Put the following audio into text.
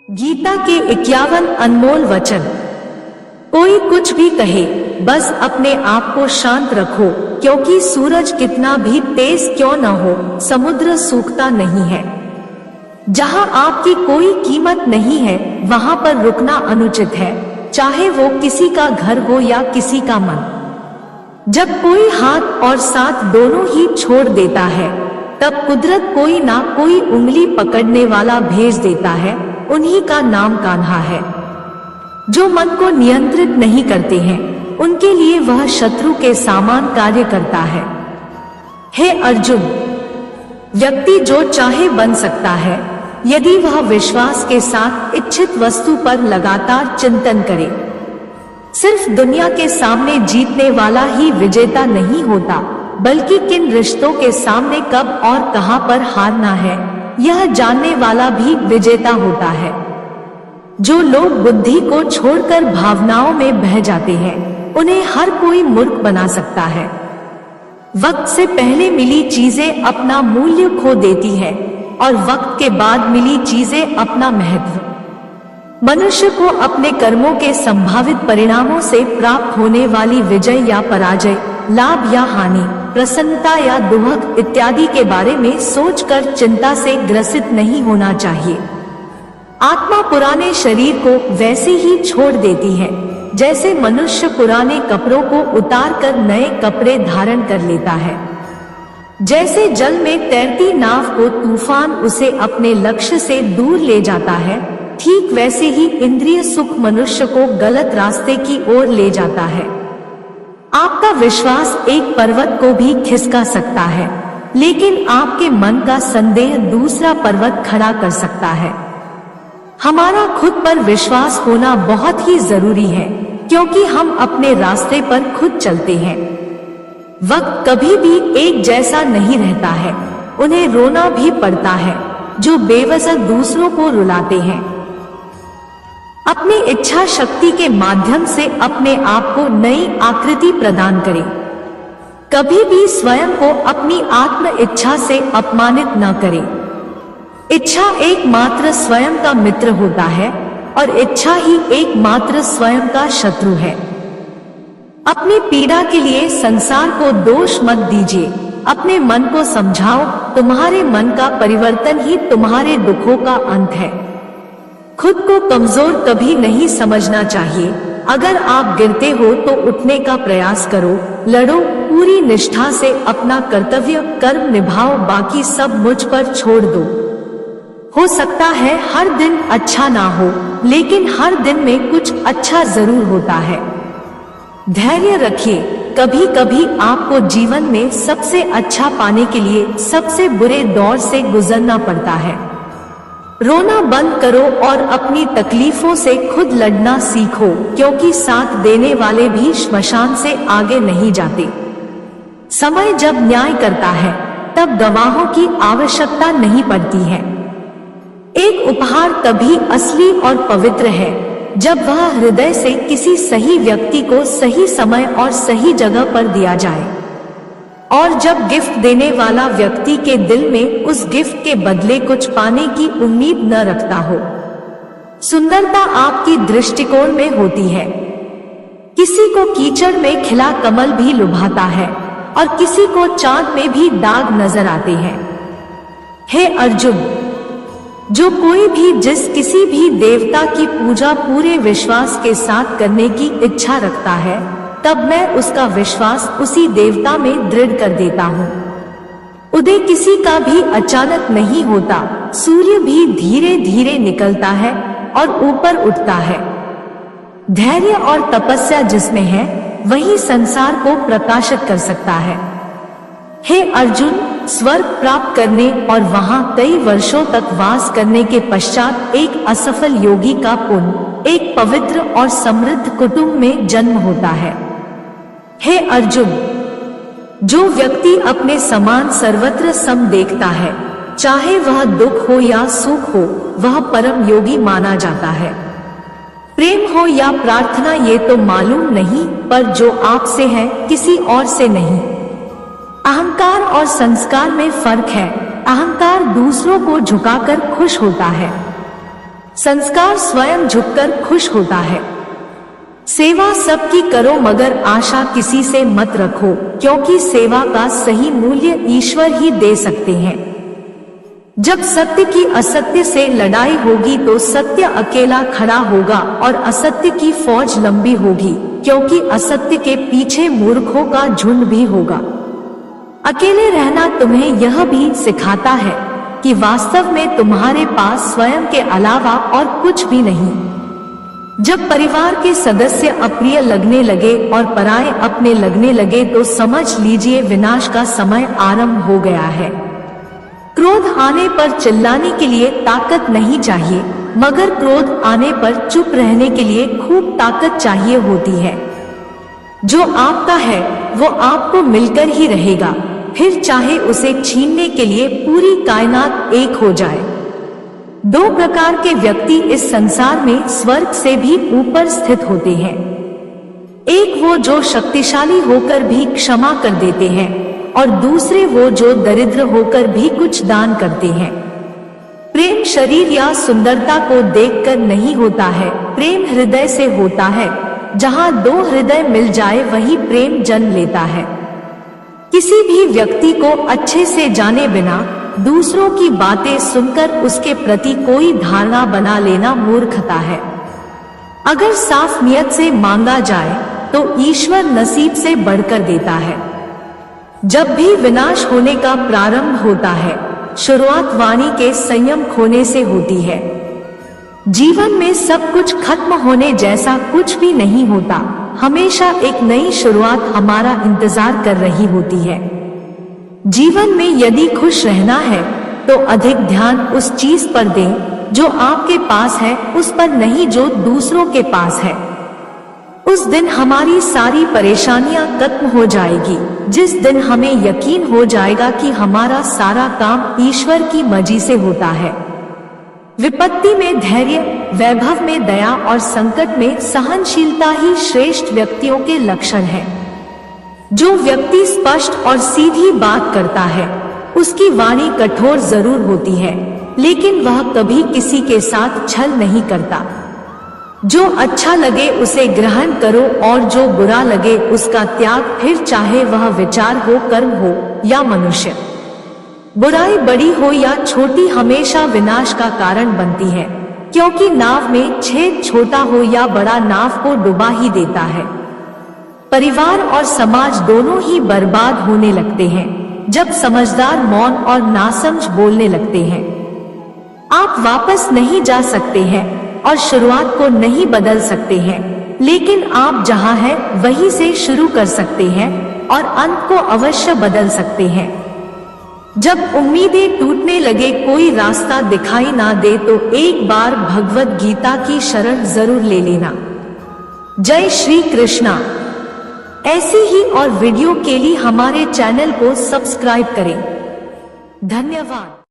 गीता के 51 अनमोल वचन। कोई कुछ भी कहे, बस अपने आप को शांत रखो, क्योंकि सूरज कितना भी तेज क्यों न हो, समुद्र सूखता नहीं है। जहाँ आपकी कोई कीमत नहीं है, वहाँ पर रुकना अनुचित है, चाहे वो किसी का घर हो या किसी का मन। जब कोई हाथ और साथ दोनों ही छोड़ देता है, तब कुदरत कोई ना कोई उंगली पकड़ने वाला भेज देता है। उन्हीं का नाम कान्हा है। जो मन को नियंत्रित नहीं करते हैं, उनके लिए वह शत्रु के समान कार्य करता है। हे अर्जुन, व्यक्ति जो चाहे बन सकता है, यदि वह विश्वास के साथ इच्छित वस्तु पर लगातार चिंतन करे। सिर्फ दुनिया के सामने जीतने वाला ही विजेता नहीं होता, बल्कि किन रिश्तों के सामने कब और कहां पर हारना है, यह जानने वाला भी विजेता होता है। जो लोग बुद्धि को छोड़कर भावनाओं में बह जाते हैं, उन्हें हर कोई मूर्ख बना सकता है। वक्त से पहले मिली चीजें अपना मूल्य खो देती है, और वक्त के बाद मिली चीजें अपना महत्व। मनुष्य को अपने कर्मों के संभावित परिणामों से प्राप्त होने वाली विजय या पराजय, लाभ या हानि, प्रसन्नता या दुख इत्यादि के बारे में सोचकर चिंता से ग्रसित नहीं होना चाहिए। आत्मा पुराने शरीर को वैसे ही छोड़ देती है, जैसे मनुष्य पुराने कपड़ों को उतारकर नए कपड़े धारण कर लेता है। जैसे जल में तैरती नाव को तूफान उसे अपने लक्ष्य से दूर ले जाता है, ठीक वैसे ही इंद्रिय सुख मनुष्य को गलत रास्ते की ओर ले जाता है। आपका विश्वास एक पर्वत को भी खिसका सकता है, लेकिन आपके मन का संदेह दूसरा पर्वत खड़ा कर सकता है। हमारा खुद पर विश्वास होना बहुत ही जरूरी है, क्योंकि हम अपने रास्ते पर खुद चलते हैं। वक्त कभी भी एक जैसा नहीं रहता है, उन्हें रोना भी पड़ता है जो बेवजह दूसरों को रुलाते हैं। अपनी इच्छा शक्ति के माध्यम से अपने आप को नई आकृति प्रदान करें। कभी भी स्वयं को अपनी आत्म इच्छा से अपमानित न करें। इच्छा एकमात्र स्वयं का मित्र होता है, और इच्छा ही एकमात्र स्वयं का शत्रु है। अपनी पीड़ा के लिए संसार को दोष मत दीजिए। अपने मन को समझाओ, तुम्हारे मन का परिवर्तन ही तुम्हारे दुखों का अंत है। खुद को कमजोर कभी नहीं समझना चाहिए। अगर आप गिरते हो तो उठने का प्रयास करो, लड़ो, पूरी निष्ठा से अपना कर्तव्य कर्म निभाओ, बाकी सब मुझ पर छोड़ दो। हो सकता है हर दिन अच्छा ना हो, लेकिन हर दिन में कुछ अच्छा जरूर होता है। धैर्य रखिए। कभी कभी आपको जीवन में सबसे अच्छा पाने के लिए सबसे बुरे दौर से गुजरना पड़ता है। रोना बंद करो और अपनी तकलीफों से खुद लड़ना सीखो, क्योंकि साथ देने वाले भी श्मशान से आगे नहीं जाते। समय जब न्याय करता है, तब गवाहों की आवश्यकता नहीं पड़ती है। एक उपहार तभी असली और पवित्र है, जब वह हृदय से किसी सही व्यक्ति को सही समय और सही जगह पर दिया जाए, और जब गिफ्ट देने वाला व्यक्ति के दिल में उस गिफ्ट के बदले कुछ पाने की उम्मीद न रखता हो। सुंदरता आपकी दृष्टिकोण में होती है। किसी को कीचड़ में खिला कमल भी लुभाता है, और किसी को चांद में भी दाग नजर आते हैं। हे अर्जुन, जो कोई भी जिस किसी भी देवता की पूजा पूरे विश्वास के साथ करने की इच्छा रखता है, तब मैं उसका विश्वास उसी देवता में दृढ़ कर देता हूँ। उदय किसी का भी अचानक नहीं होता। सूर्य भी धीरे धीरे निकलता है और ऊपर उठता है। धैर्य और तपस्या जिसमें है, वही संसार को प्रकाशित कर सकता है। हे अर्जुन, स्वर्ग प्राप्त करने और वहां कई वर्षों तक वास करने के पश्चात एक असफल योगी का पुण्य एक पवित्र और समृद्ध कुटुंब में जन्म होता है। हे अर्जुन, जो व्यक्ति अपने समान सर्वत्र सम देखता है, चाहे वह दुख हो या सुख हो, वह परम योगी माना जाता है। प्रेम हो या प्रार्थना ये तो मालूम नहीं, पर जो आपसे है किसी और से नहीं। अहंकार और संस्कार में फर्क है। अहंकार दूसरों को झुकाकर खुश होता है, संस्कार स्वयं झुककर खुश होता है। सेवा सबकी करो मगर आशा किसी से मत रखो, क्योंकि सेवा का सही मूल्य ईश्वर ही दे सकते हैं। जब सत्य की असत्य से लड़ाई होगी तो सत्य अकेला खड़ा होगा और असत्य की फौज लंबी होगी, क्योंकि असत्य के पीछे मूर्खों का झुंड भी होगा। अकेले रहना तुम्हें यह भी सिखाता है कि वास्तव में तुम्हारे पास स्वयं के अलावा और कुछ भी नहीं। जब परिवार के सदस्य अप्रिय लगने लगे और पराये अपने लगने लगे तो समझ लीजिए विनाश का समय आरंभ हो गया है। क्रोध आने पर चिल्लाने के लिए ताकत नहीं चाहिए, मगर क्रोध आने पर चुप रहने के लिए खूब ताकत चाहिए होती है। जो आपका है वो आपको मिलकर ही रहेगा, फिर चाहे उसे छीनने के लिए पूरी कायनात एक हो जाए। दो प्रकार के व्यक्ति इस संसार में स्वर्ग से भी ऊपर स्थित होते हैं। एक वो जो शक्तिशाली होकर भी क्षमा कर देते हैं और दूसरे वो जो दरिद्र होकर भी कुछ दान करते हैं। प्रेम शरीर या सुंदरता को देखकर नहीं होता है, प्रेम हृदय से होता है। जहाँ दो हृदय मिल जाए वही प्रेम जन्म लेता है। किसी भी व्यक्ति को अच्छे से जाने बिना दूसरों की बातें सुनकर उसके प्रति कोई धारणा बना लेना मूर्खता है। अगर साफ नियत से मांगा जाए तो ईश्वर नसीब से बढ़कर देता है। जब भी विनाश होने का प्रारंभ होता है, शुरुआत वाणी के संयम खोने से होती है। जीवन में सब कुछ खत्म होने जैसा कुछ भी नहीं होता, हमेशा एक नई शुरुआत हमारा इंतजार कर रही होती है। जीवन में यदि खुश रहना है तो अधिक ध्यान उस चीज पर दें जो आपके पास है, उस पर नहीं जो दूसरों के पास है। उस दिन हमारी सारी परेशानियां खत्म हो जाएगी, जिस दिन हमें यकीन हो जाएगा कि हमारा सारा काम ईश्वर की मर्जी से होता है। विपत्ति में धैर्य, वैभव में दया और संकट में सहनशीलता ही श्रेष्ठ व्यक्तियों के लक्षण हैं। जो व्यक्ति स्पष्ट और सीधी बात करता है उसकी वाणी कठोर जरूर होती है, लेकिन वह कभी किसी के साथ छल नहीं करता। जो अच्छा लगे उसे ग्रहण करो और जो बुरा लगे उसका त्याग, फिर चाहे वह विचार हो, कर्म हो या मनुष्य। बुराई बड़ी हो या छोटी हमेशा विनाश का कारण बनती है, क्योंकि नाव में छेद छोटा हो या बड़ा नाव को डुबा ही देता है। परिवार और समाज दोनों ही बर्बाद होने लगते हैं जब समझदार मौन और नासमझ बोलने लगते हैं। आप वापस नहीं जा सकते हैं और शुरुआत को नहीं बदल सकते हैं, लेकिन आप जहां हैं वहीं से शुरू कर सकते हैं और अंत को अवश्य बदल सकते हैं। जब उम्मीदें टूटने लगे, कोई रास्ता दिखाई ना दे तो एक बार भगवत गीता की शरण जरूर ले लेना। जय श्री कृष्णा। ऐसी ही और वीडियो के लिए हमारे चैनल को सब्सक्राइब करें। धन्यवाद।